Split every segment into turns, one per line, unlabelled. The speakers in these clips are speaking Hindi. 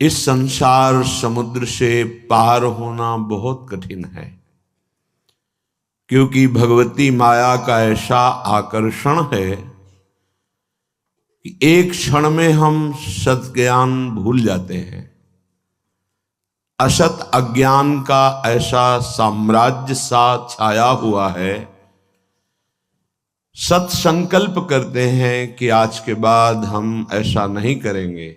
इस संसार समुद्र से पार होना बहुत कठिन है, क्योंकि भगवती माया का ऐसा आकर्षण है कि एक क्षण में हम सत ज्ञान भूल जाते हैं। असत अज्ञान का ऐसा साम्राज्य सा छाया हुआ है। सत संकल्प करते हैं कि आज के बाद हम ऐसा नहीं करेंगे,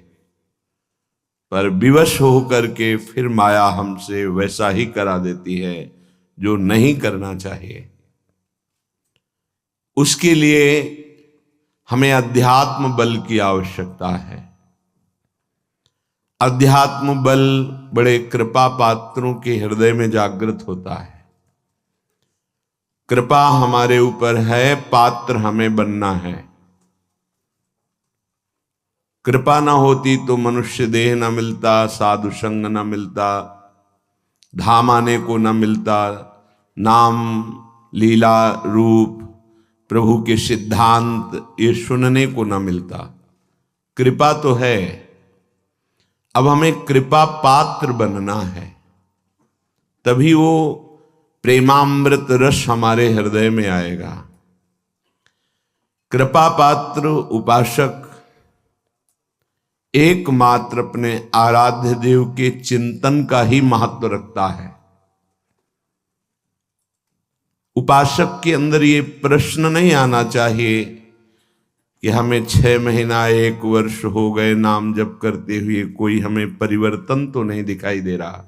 पर विवश होकर के फिर माया हमसे वैसा ही करा देती है जो नहीं करना चाहिए। उसके लिए हमें अध्यात्म बल की आवश्यकता है। अध्यात्म बल बड़े कृपा पात्रों के हृदय में जागृत होता है। कृपा हमारे ऊपर है, पात्र हमें बनना है। कृपा ना होती तो मनुष्य देह न मिलता, साधु संग न मिलता, धाम आने को न मिलता, नाम लीला रूप प्रभु के सिद्धांत ये सुनने को न मिलता। कृपा तो है, अब हमें कृपा पात्र बनना है, तभी वो प्रेमामृत रस हमारे हृदय में आएगा। कृपा पात्र उपासक एकमात्र अपने आराध्य देव के चिंतन का ही महत्व रखता है। उपासक के अंदर ये प्रश्न नहीं आना चाहिए कि हमें 6 महीना 1 वर्ष हो गए नाम जप करते हुए, कोई हमें परिवर्तन तो नहीं दिखाई दे रहा।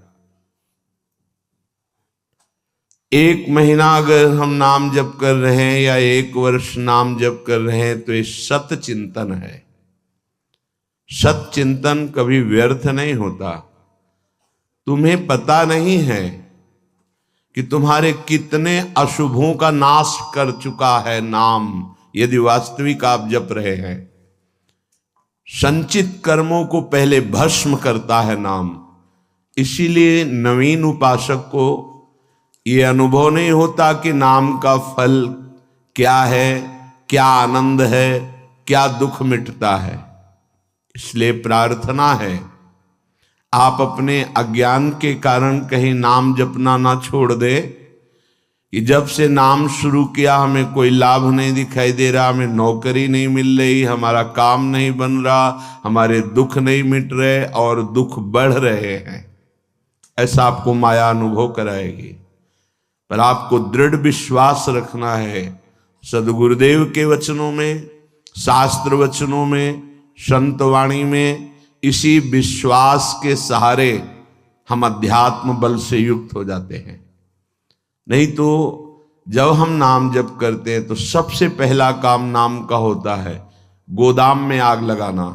1 महीना अगर हम नाम जप कर रहे हैं या 1 वर्ष नाम जप कर रहे हैं तो ये सत चिंतन है। सत चिंतन कभी व्यर्थ नहीं होता। तुम्हें पता नहीं है कि तुम्हारे कितने अशुभों का नाश कर चुका है नाम, यदि वास्तविक आप जप रहे हैं। संचित कर्मों को पहले भस्म करता है नाम। इसीलिए नवीन उपासक को ये अनुभव नहीं होता कि नाम का फल क्या है, क्या आनंद है, क्या दुख मिटता है। इसलिए प्रार्थना है आप अपने अज्ञान के कारण कहीं नाम जपना ना छोड़ दे कि जब से नाम शुरू किया हमें कोई लाभ नहीं दिखाई दे रहा, हमें नौकरी नहीं मिल रही, हमारा काम नहीं बन रहा, हमारे दुख नहीं मिट रहे और दुख बढ़ रहे हैं। ऐसा आपको माया अनुभव कराएगी। पर आपको दृढ़ विश्वास रखना है सदगुरुदेव के वचनों में, शास्त्र वचनों में, संत वाणी में। इसी विश्वास के सहारे हम अध्यात्म बल से युक्त हो जाते हैं। नहीं तो जब हम नाम जप करते हैं तो सबसे पहला काम नाम का होता है गोदाम में आग लगाना।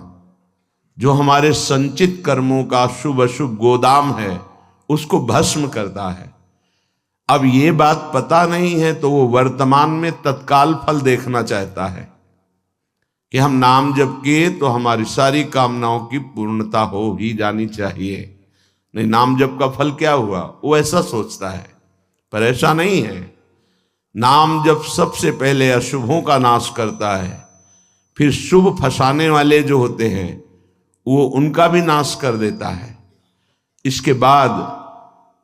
जो हमारे संचित कर्मों का शुभ अशुभ गोदाम है उसको भस्म करता है। अब ये बात पता नहीं है तो वो वर्तमान में तत्काल फल देखना चाहता है कि हम नाम जप किए तो हमारी सारी कामनाओं की पूर्णता हो ही जानी चाहिए। नहीं, नाम जप का फल क्या हुआ, वो ऐसा सोचता है। पर ऐसा नहीं है। नाम जप सबसे पहले अशुभों का नाश करता है, फिर शुभ फंसाने वाले जो होते हैं वो उनका भी नाश कर देता है। इसके बाद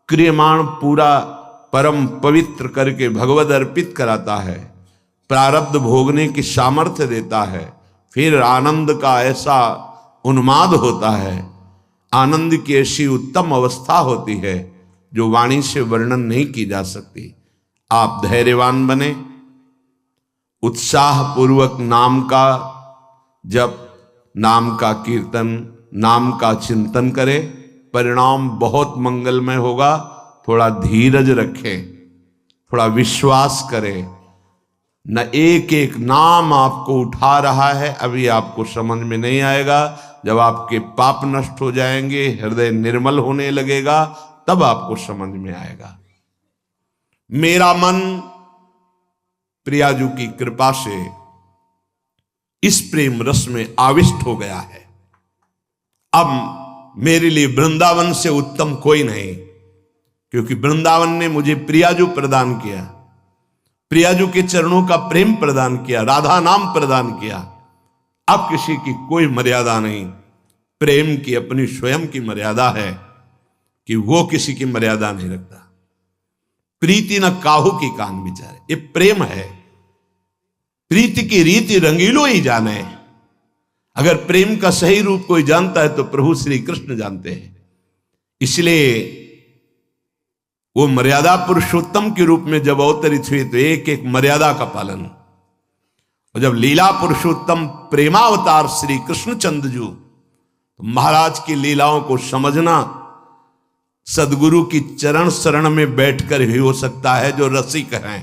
क्रियमाण पूरा परम पवित्र करके भगवद अर्पित कराता है, प्रारब्ध भोगने की सामर्थ्य देता है। फिर आनंद का ऐसा उन्माद होता है, आनंद की ऐसी उत्तम अवस्था होती है जो वाणी से वर्णन नहीं की जा सकती। आप धैर्यवान बने, उत्साह पूर्वक नाम का जप, नाम का कीर्तन, नाम का चिंतन करें। परिणाम बहुत मंगलमय होगा। थोड़ा धीरज रखें, थोड़ा विश्वास करें। न एक एक नाम आपको उठा रहा है, अभी आपको समझ में नहीं आएगा। जब आपके पाप नष्ट हो जाएंगे, हृदय निर्मल होने लगेगा, तब आपको समझ में आएगा। मेरा मन प्रियाजू की कृपा से इस प्रेम रस में आविष्ट हो गया है। अब मेरे लिए वृंदावन से उत्तम कोई नहीं, क्योंकि वृंदावन ने मुझे प्रियाजू प्रदान किया, प्रियाजू के चरणों का प्रेम प्रदान किया, राधा नाम प्रदान किया। अब किसी की कोई मर्यादा नहीं। प्रेम की अपनी स्वयं की मर्यादा है कि वो किसी की मर्यादा नहीं रखता। प्रीति न काहू की कान विचारे, ये प्रेम है। प्रीति की रीति रंगीलो ही जाने। अगर प्रेम का सही रूप कोई जानता है तो प्रभु श्री कृष्ण जानते हैं। इसलिए वो मर्यादा पुरुषोत्तम के रूप में जब अवतरित हुए तो एक एक मर्यादा का पालन। और जब लीला पुरुषोत्तम प्रेमावतार श्री कृष्णचंद्र जी, तो महाराज की लीलाओं को समझना सदगुरु की चरण शरण में बैठकर ही हो सकता है। जो रसिक हैं,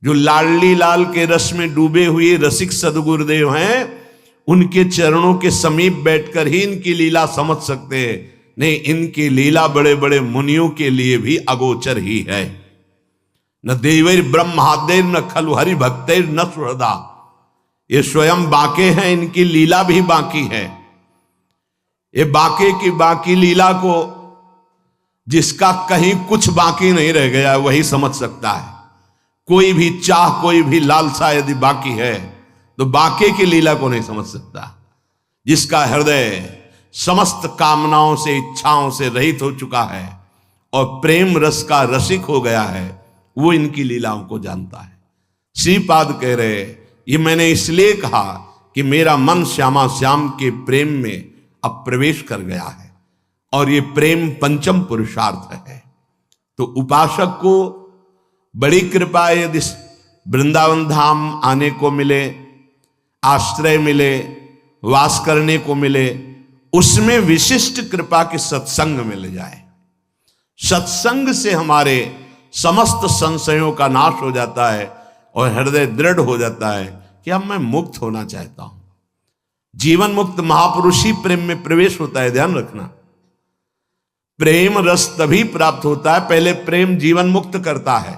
जो लाडली लाल के रस में डूबे हुए रसिक सदगुरुदेव हैं, उनके चरणों के समीप बैठकर ही इनकी लीला समझ सकते हैं। नहीं, इनकी लीला बड़े बड़े मुनियों के लिए भी अगोचर ही है। न देवैर ब्रह्मादेर न खलु हरि भक्तेर न सुहृदा, ये स्वयं बाके हैं, इनकी लीला भी बाकी है। ये बाके की बाकी लीला को जिसका कहीं कुछ बाकी नहीं रह गया वही समझ सकता है। कोई भी चाह, कोई भी लालसा यदि बाकी है तो बाके की लीला को नहीं समझ सकता। जिसका हृदय समस्त कामनाओं से, इच्छाओं से रहित हो चुका है और प्रेम रस का रसिक हो गया है, वो इनकी लीलाओं को जानता है। श्रीपाद कह रहे, ये मैंने इसलिए कहा कि मेरा मन श्यामा श्याम के प्रेम में अब प्रवेश कर गया है और ये प्रेम पंचम पुरुषार्थ है। तो उपासक को बड़ी कृपा यदि वृंदावन धाम आने को मिले, आश्रय मिले, वास करने को मिले, उसमें विशिष्ट कृपा के सत्संग मिल जाए। सत्संग से हमारे समस्त संशयों का नाश हो जाता है और हृदय दृढ़ हो जाता है कि अब मैं मुक्त होना चाहता हूं। जीवन मुक्त महापुरुष ही प्रेम में प्रवेश होता है, ध्यान रखना। प्रेम रस तभी प्राप्त होता है, पहले प्रेम जीवन मुक्त करता है,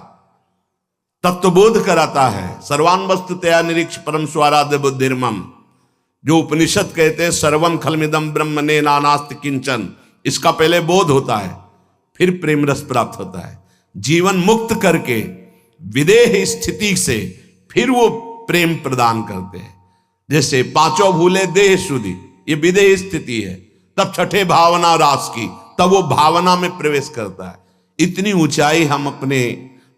तत्वबोध कराता है। सर्वान वस्तु तया निरीक्ष परम स्वाराध्य बुद्धिर्मम, जो उपनिषद कहते हैं सर्वम खलमिदम ब्रह्म ने नानास्त किंचन, इसका पहले बोध होता है, फिर प्रेम रस प्राप्त होता है। जीवन मुक्त करके विदेह स्थिति से फिर वो प्रेम प्रदान करते हैं। जैसे पांचों भूले देह शुद्धि, ये विदेह स्थिति है। तब छठे भावना रास की, तब वो भावना में प्रवेश करता है। इतनी ऊंचाई हम अपने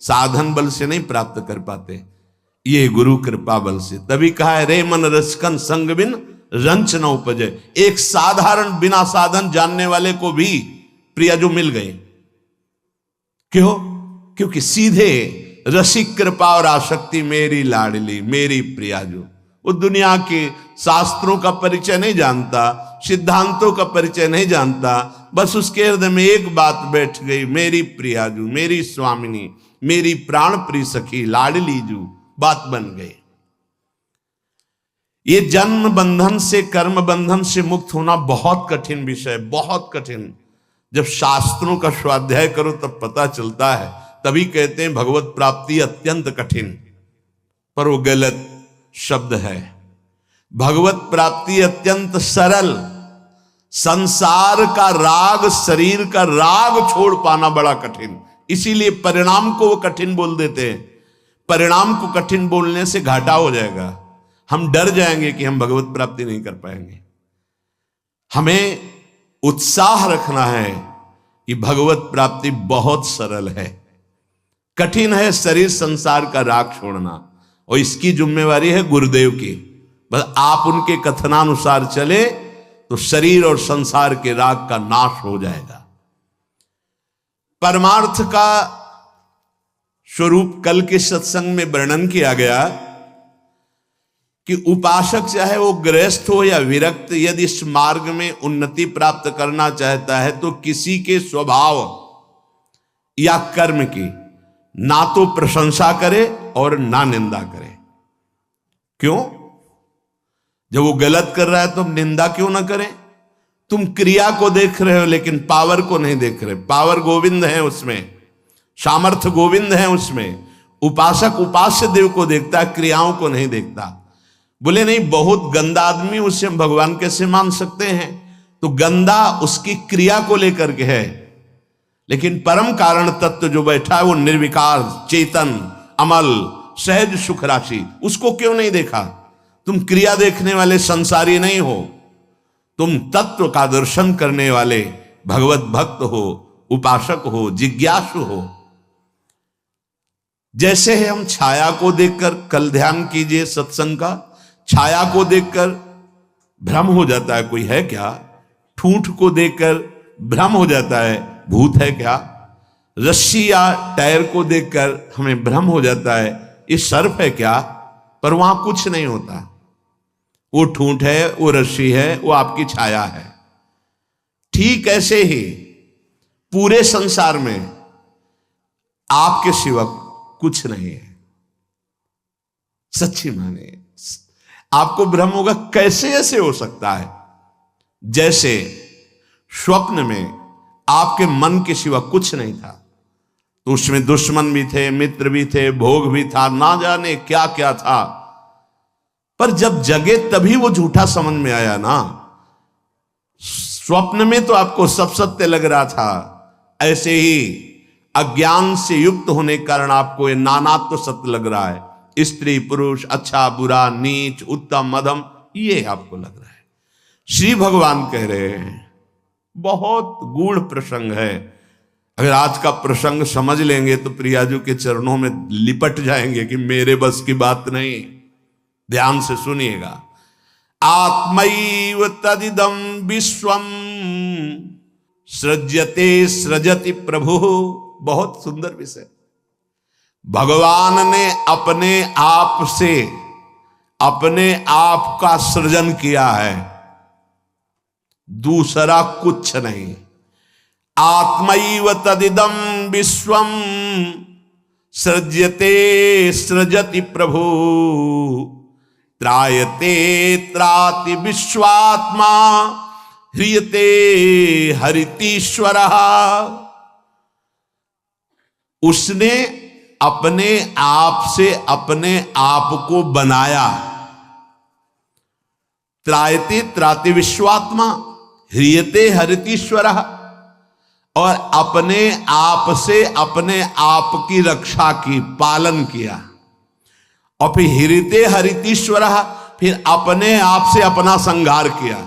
साधन बल से नहीं प्राप्त कर पाते, ये गुरु कृपा बल से। तभी कहा है रे मन रसकन संग बिन रंच न उपजे। एक साधारण बिना साधन जानने वाले को भी प्रिया जो मिल गए। क्यों? क्योंकि सीधे रसिक कृपा और आसक्ति मेरी लाडली मेरी प्रिया जो, वो दुनिया के शास्त्रों का परिचय नहीं जानता, सिद्धांतों का परिचय नहीं जानता, बस उसके हृदय में एक बात बैठ गई, मेरी प्रियाजू, मेरी स्वामिनी, मेरी प्राण प्रिय सखी लाडली जू, बात बन गई। ये जन्म बंधन से, कर्म बंधन से मुक्त होना बहुत कठिन विषय, बहुत कठिन। जब शास्त्रों का स्वाध्याय करो तब पता चलता है। तभी कहते हैं भगवत प्राप्ति अत्यंत कठिन, पर वो गलत शब्द है। भगवत प्राप्ति अत्यंत सरल। संसार का राग, शरीर का राग छोड़ पाना बड़ा कठिन। इसीलिए परिणाम को वो कठिन बोल देते हैं। परिणाम को कठिन बोलने से घाटा हो जाएगा, हम डर जाएंगे कि हम भगवत प्राप्ति नहीं कर पाएंगे। हमें उत्साह रखना है कि भगवत प्राप्ति बहुत सरल है। कठिन है शरीर संसार का राग छोड़ना, और इसकी जिम्मेवारी है गुरुदेव की। बस आप उनके कथनानुसार चले तो शरीर और संसार के राग का नाश हो जाएगा। परमार्थ का स्वरूप कल के सत्संग में वर्णन किया गया कि उपासक चाहे वो गृहस्थ हो या विरक्त, यदि इस मार्ग में उन्नति प्राप्त करना चाहता है तो किसी के स्वभाव या कर्म की ना तो प्रशंसा करे और ना निंदा करे। क्यों? जब वो गलत कर रहा है तो निंदा क्यों ना करें? तुम क्रिया को देख रहे हो लेकिन पावर को नहीं देख रहे। पावर गोविंद है उसमें, सामर्थ्य गोविंद है उसमें। उपासक उपास्य देव को देखता है, क्रियाओं को नहीं देखता। बोले नहीं, बहुत गंदा आदमी, उससे हम भगवान कैसे मान सकते हैं? तो गंदा उसकी क्रिया को लेकर के है, लेकिन परम कारण तत्व जो बैठा है वो निर्विकार, चेतन, अमल, सहज सुख राशि, उसको क्यों नहीं देखा? तुम क्रिया देखने वाले संसारी नहीं हो, तुम तत्व का दर्शन करने वाले भगवत भक्त हो, उपासक हो, जिज्ञासु हो। जैसे है हम छाया को देखकर, कल ध्यान कीजिए सत्संग का, छाया को देखकर भ्रम हो जाता है कोई है क्या, ठूंठ को देखकर भ्रम हो जाता है भूत है क्या, रस्सी या टायर को देखकर हमें भ्रम हो जाता है ये सर्प है क्या, पर वहां कुछ नहीं होता। वो ठूंठ है, वो रस्सी है, वो आपकी छाया है। ठीक ऐसे ही पूरे संसार में आपके सिवा कुछ नहीं है। सच्ची माने आपको भ्रम होगा, कैसे ऐसे हो सकता है? जैसे स्वप्न में आपके मन के सिवा कुछ नहीं था, तो उसमें दुश्मन भी थे, मित्र भी थे, भोग भी था, ना जाने क्या क्या था, पर जब जगे तभी वो झूठा समझ में आया ना। स्वप्न में तो आपको सब सत्य लग रहा था, ऐसे ही अज्ञान से युक्त होने के कारण आपको ये नानात्व तो सत्य लग रहा है। स्त्री पुरुष, अच्छा बुरा, नीच उत्तम मध्यम, ये आपको लग रहा है। श्री भगवान कह रहे हैं बहुत गूढ़ प्रसंग है। अगर आज का प्रसंग समझ लेंगे तो प्रियाजू के चरणों में लिपट जाएंगे कि मेरे बस की बात नहीं। ध्यान से सुनिएगा। आत्मैव तदिदं विश्वम सृज्यते सृजति प्रभु। बहुत सुंदर विषय। भगवान ने अपने आप से अपने आप का सृजन किया है, दूसरा कुछ नहीं। आत्मैव तदिदं विश्वम सृज्यते सृजति प्रभु त्रायते त्राति विश्वात्मा ह्रियते हरितीश्वरः। उसने अपने आप से अपने आप को बनाया। त्रायते त्राति विश्वात्मा ह्रियते हरितीश्वरः, और अपने आप से अपने आप की रक्षा की, पालन किया। और फिर ह्रियते हरितीश्वरः, फिर अपने आप से अपना संहार किया।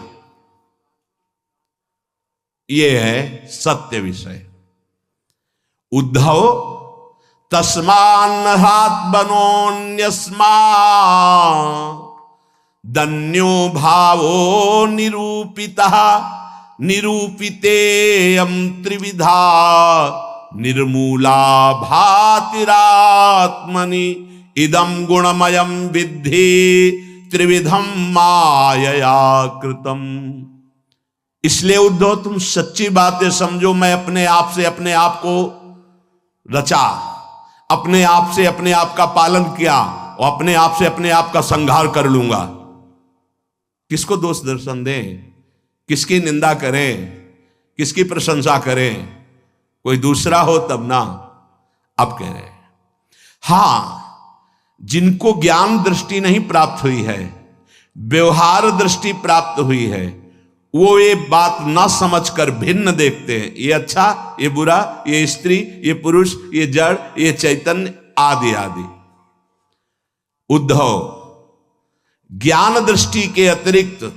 यह है सत्य विषय। उद्धव तस्मान्नहात् बनोन्यस्मा दन्यो भावो निरूपितः निरूपितेयं त्रिविधा निर्मूला भातिरात्मनि इदं गुणमयं विद्धि त्रिविधं मायया कृतम्। इसलिए उद्धव तुम सच्ची बातें समझो। मैं अपने आप से अपने आप को रचा, अपने आप से अपने आप का पालन किया, और अपने आप से अपने आप का संहार कर लूंगा। किसको दोष दर्शन दें, किसकी निंदा करें, किसकी प्रशंसा करें? कोई दूसरा हो तब ना। अब कह रहे हैं हां, जिनको ज्ञान दृष्टि नहीं प्राप्त हुई है, व्यवहार दृष्टि प्राप्त हुई है, वो ये बात ना समझकर भिन्न देखते हैं। ये अच्छा, ये बुरा, ये स्त्री, ये पुरुष, ये जड़, ये चैतन्य, आदि आदि। उद्धव, ज्ञान दृष्टि के अतिरिक्त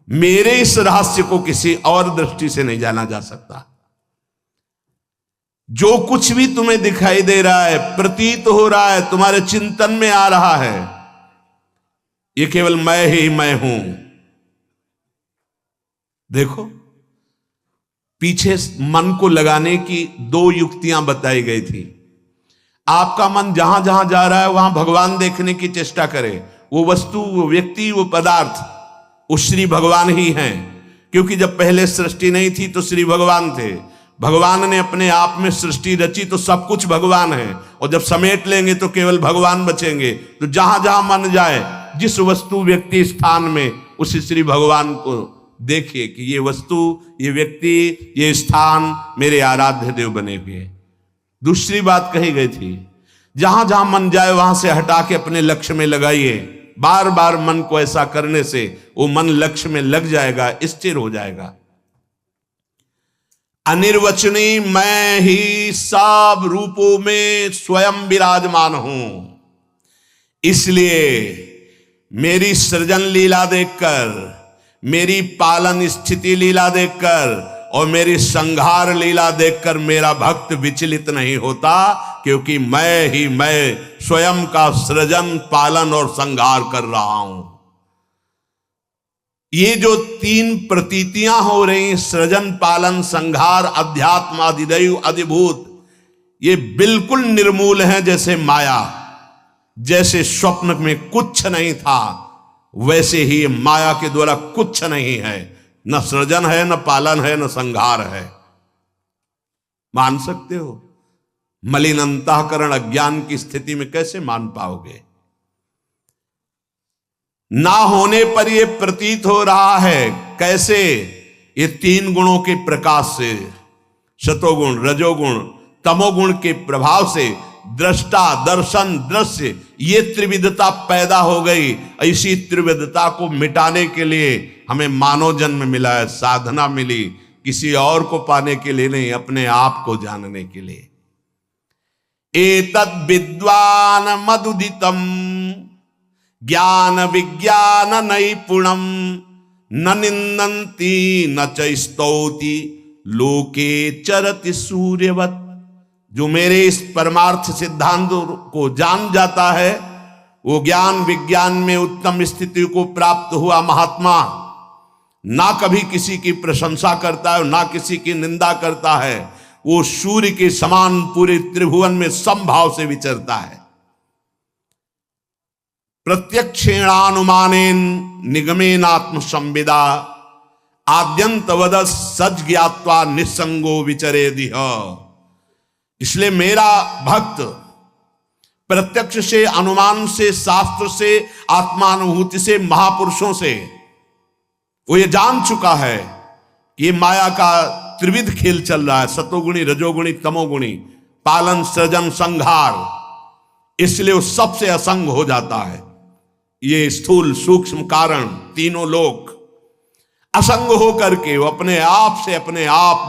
मेरे इस रहस्य को किसी और दृष्टि से नहीं जाना जा सकता। जो कुछ भी तुम्हें दिखाई दे रहा है, प्रतीत हो रहा है, तुम्हारे चिंतन में आ रहा है, ये केवल मैं ही मैं हूं। देखो, पीछे मन को लगाने की दो युक्तियां बताई गई थी। आपका मन जहां जहां जा रहा है वहां भगवान देखने की चेष्टा करे। वो वस्तु, वो व्यक्ति, वो पदार्थ, वो श्री भगवान ही हैं। क्योंकि जब पहले सृष्टि नहीं थी तो श्री भगवान थे। भगवान ने अपने आप में सृष्टि रची तो सब कुछ भगवान है, और जब समेट लेंगे तो केवल भगवान बचेंगे। तो जहां जहां मन जाए, जिस वस्तु व्यक्ति स्थान में, उस श्री भगवान को देखिए कि ये वस्तु, ये व्यक्ति, ये स्थान मेरे आराध्य देव बने हुए। दूसरी बात कही गई थी, जहां जहां मन जाए वहां से हटा के अपने लक्ष्य में लगाइए। बार बार मन को ऐसा करने से वो मन लक्ष्य में लग जाएगा, स्थिर हो जाएगा। अनिर्वचनीय मैं ही सब रूपों में स्वयं विराजमान हूं। इसलिए मेरी सृजन लीला देखकर, मेरी पालन स्थिति लीला देखकर और मेरी संहार लीला देखकर मेरा भक्त विचलित नहीं होता, क्योंकि मैं स्वयं का सृजन, पालन और संहार कर रहा हूं। ये जो तीन प्रतीतियां हो रही, सृजन, पालन, संहार, अध्यात्म, अधिदैव, अधिभूत, ये बिल्कुल निर्मूल हैं। जैसे माया, जैसे स्वप्न में कुछ नहीं था, वैसे ही माया के द्वारा कुछ नहीं है। न सृजन है, न पालन है, न संहार है। मान सकते हो? मलिन अंतःकरण अज्ञान की स्थिति में कैसे मान पाओगे? ना होने पर यह प्रतीत हो रहा है। कैसे? ये तीन गुणों के प्रकाश से, सतोगुण, रजोगुण, तमोगुण के प्रभाव से दृष्टा, दर्शन, दृश्य, ये त्रिविधता पैदा हो गई। ऐसी त्रिविधता को मिटाने के लिए हमें मानव जन्म मिला है, साधना मिली, किसी और को पाने के लिए नहीं, अपने आप को जानने के लिए। एतद् विद्वान मदुदितम ज्ञान विज्ञान नैपुणम न निन्दन्ति न च स्तौति लोके चरति सूर्यवत्। जो मेरे इस परमार्थ सिद्धांत को जान जाता है, वो ज्ञान विज्ञान में उत्तम स्थिति को प्राप्त हुआ महात्मा ना कभी किसी की प्रशंसा करता है, ना किसी की निंदा करता है। वो सूर्य के समान पूरे त्रिभुवन में समभाव से विचरता है। प्रत्यक्षेणानुमानेन निगमेनात्म संविदा आद्यंतवद सज ज्ञात्वा निसंगो विचरेदिह। इसलिए मेरा भक्त प्रत्यक्ष से, अनुमान से, शास्त्र से, आत्मानुभूति से, महापुरुषों से वो ये जान चुका है कि ये माया का त्रिविध खेल चल रहा है, सतोगुणी, रजोगुणी, तमोगुणी, पालन, सृजन, संहार। इसलिए वो सबसे असंग हो जाता है। ये स्थूल सूक्ष्म कारण तीनों लोग असंग होकर के वो अपने आप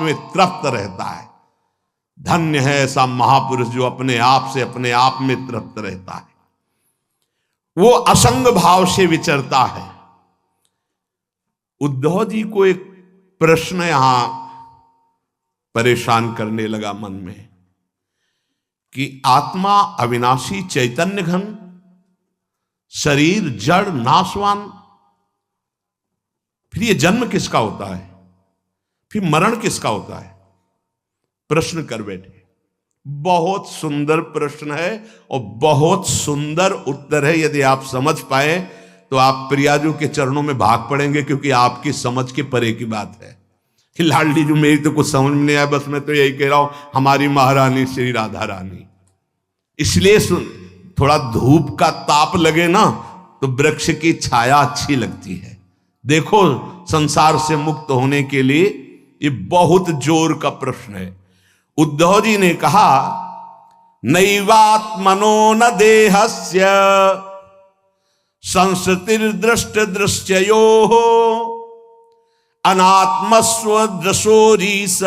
में तृप्त रहता है। धन्य है ऐसा महापुरुष जो अपने आप में तृप्त रहता है, वो असंग भाव से विचरता है। उद्धव जी को एक प्रश्न यहां परेशान करने लगा मन में कि आत्मा अविनाशी चैतन्य घन, शरीर जड़ नाशवान, फिर ये जन्म किसका होता है, फिर मरण किसका होता है? प्रश्न कर बैठे। बहुत सुंदर प्रश्न है और बहुत सुंदर उत्तर है। यदि आप समझ पाए तो आप प्रियाजू के चरणों में भाग पड़ेंगे, क्योंकि आपकी समझ के परे की बात है। कि लाडली जो मेरी तो कुछ समझ में नहीं आया, बस मैं तो यही कह रहा हूं, हमारी महारानी श्री राधा रानी। इसलिए थोड़ा धूप का ताप लगे ना तो वृक्ष की छाया अच्छी लगती है। देखो, संसार से मुक्त होने के लिए ये बहुत जोर का प्रश्न है। उद्धव जी ने कहा, नैवात्मनो न देहस्य संसृतिर्दृष्ट दृश्ययो अनात्मस्व दृशोरीस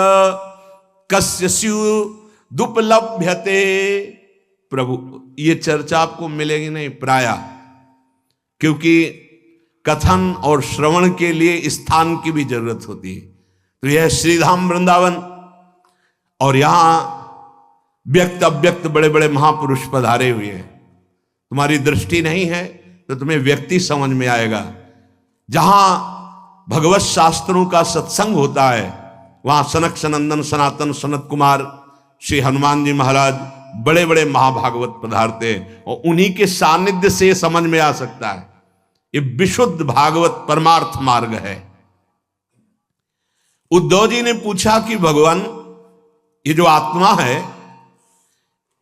कस्य स्युदुपलभ्यते। प्रभु, ये चर्चा आपको मिलेगी नहीं प्राय, क्योंकि कथन और श्रवण के लिए स्थान की भी जरूरत होती है। तो यह श्रीधाम वृंदावन, और यहां व्यक्त अव्यक्त बड़े बड़े महापुरुष पधारे हुए हैं। तुम्हारी दृष्टि नहीं है तो तुम्हें व्यक्ति समझ में आएगा। जहां भगवत शास्त्रों का सत्संग होता है, वहां सनक सनंदन सनातन सनत कुमार श्री हनुमान जी महाराज, बड़े बड़े महाभागवत पधारते हैं, और उन्हीं के सानिध्य से समझ में आ सकता है। ये विशुद्ध भागवत परमार्थ मार्ग है। उद्धव जी ने पूछा कि भगवान, ये जो आत्मा है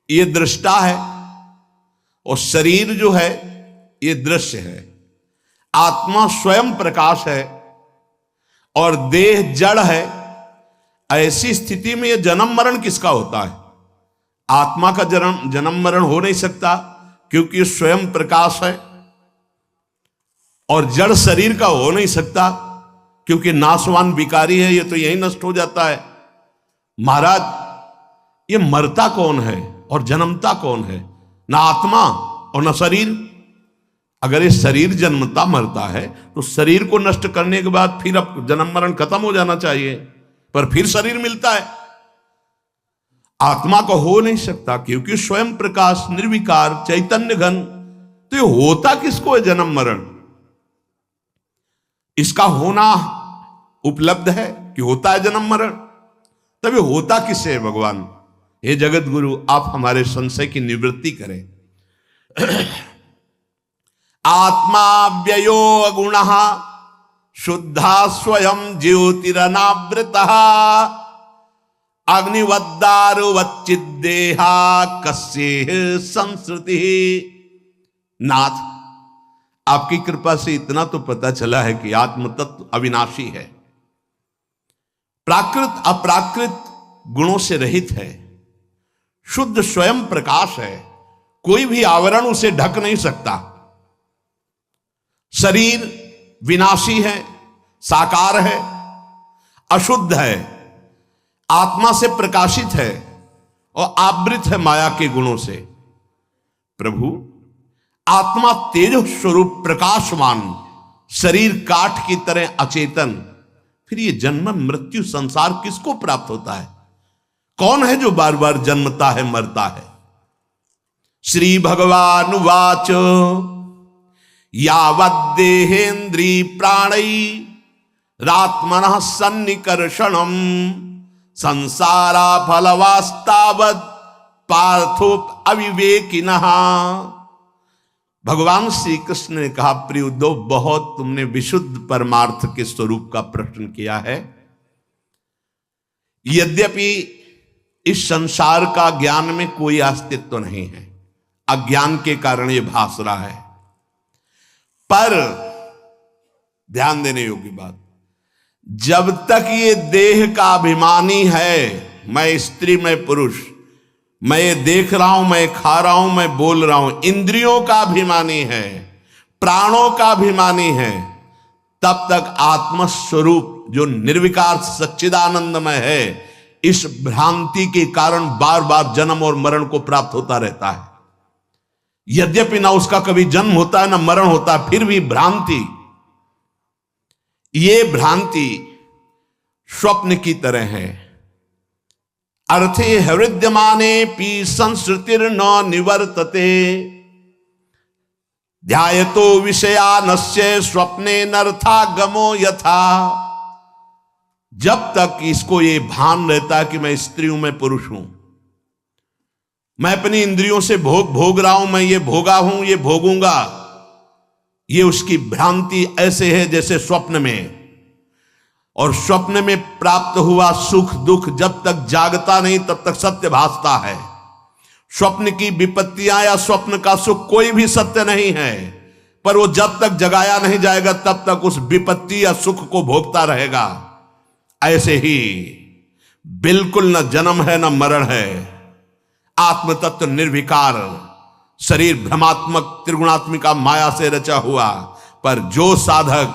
ये दृष्टा है, और शरीर जो है ये दृश्य है। आत्मा स्वयं प्रकाश है और देह जड़ है। ऐसी स्थिति में ये जन्म मरण किसका होता है? आत्मा का जन्म मरण हो नहीं सकता, क्योंकि स्वयं प्रकाश है। और जड़ शरीर का हो नहीं सकता, क्योंकि नाशवान विकारी है, ये तो यही नष्ट हो जाता है। महाराज, ये मरता कौन है और जन्मता कौन है? ना आत्मा और ना शरीर। अगर ये शरीर जन्मता मरता है तो शरीर को नष्ट करने के बाद फिर अब जन्म मरण खत्म हो जाना चाहिए, पर फिर शरीर मिलता है। आत्मा को हो नहीं सकता, क्योंकि स्वयं प्रकाश निर्विकार चैतन्य घन। तो ये होता किसको है जन्म मरण? इसका होना उपलब्ध है कि होता है जन्म मरण, तभी होता किससे है भगवान? हे जगत गुरु, आप हमारे संशय की निवृत्ति करें। आत्मा व्ययो गुण शुद्धा स्वयं ज्योतिरनावृता अग्निवद्दारुवच्चिदेहा कस्य संस्कृति। नाथ, आपकी कृपा से इतना तो पता चला है कि आत्म तत्व अविनाशी है, प्राकृत अप्राकृत गुणों से रहित है, शुद्ध स्वयं प्रकाश है, कोई भी आवरण उसे ढक नहीं सकता। शरीर विनाशी है, साकार है, अशुद्ध है, आत्मा से प्रकाशित है और आवृत है माया के गुणों से। प्रभु, आत्मा तेज स्वरूप प्रकाशवान, शरीर काठ की तरह अचेतन, फिर ये जन्म मृत्यु संसार किसको प्राप्त होता है? कौन है जो बार बार जन्मता है मरता है? श्री भगवान वाच यावद्देहेन्द्री प्राणै रात्मनः सन्निकर्षणम संसारा फलवास्तावद पार्थो अविवेकिनः। भगवान श्री कृष्ण ने कहा, प्रिय उद्धव, बहुत तुमने विशुद्ध परमार्थ के स्वरूप का प्रश्न किया है। यद्यपि इस संसार का ज्ञान में कोई अस्तित्व नहीं है, अज्ञान के कारण यह भास रहा है, पर ध्यान देने योग्य बात, जब तक ये देह का अभिमानी है, मैं स्त्री मैं पुरुष, मैं ये देख रहा हूं, मैं खा रहा हूं, मैं बोल रहा हूं, इंद्रियों का अभिमानी है, प्राणों का अभिमानी है, तब तक आत्मस्वरूप जो निर्विकार सच्चिदानंदमय है, इस भ्रांति के कारण बार बार जन्म और मरण को प्राप्त होता रहता है। यद्यपि ना उसका कभी जन्म होता है ना मरण होता है, फिर भी भ्रांति, ये भ्रांति स्वप्न की तरह है। अर्थे हृद्यमाने पी संस्कृतिर न निवर्तते ध्यायतो विषयानस्य स्वप्ने नर्थागमो यथा। जब तक इसको ये भान रहता है कि मैं स्त्री हूं, मैं पुरुष हूं, मैं अपनी इंद्रियों से भोग रहा हूं, मैं ये भोगा हूं, ये भोगूंगा, ये उसकी भ्रांति ऐसे है जैसे स्वप्न में। और स्वप्न में प्राप्त हुआ सुख दुख जब तक जागता नहीं तब तक सत्य भासता है। स्वप्न की विपत्तियां या स्वप्न का सुख कोई भी सत्य नहीं है, पर वो जब तक जगाया नहीं जाएगा तब तक उस विपत्ति या सुख को भोगता रहेगा। ऐसे ही बिल्कुल न जन्म है न मरण है, आत्म तत्व निर्विकार, शरीर भ्रमात्मक त्रिगुणात्मिका माया से रचा हुआ। पर जो साधक,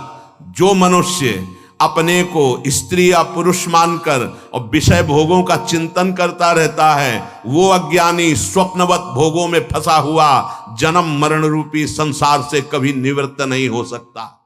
जो मनुष्य अपने को स्त्री या पुरुष मानकर और विषय भोगों का चिंतन करता रहता है, वो अज्ञानी स्वप्नवत भोगों में फंसा हुआ जन्म मरण रूपी संसार से कभी निवृत्त नहीं हो सकता।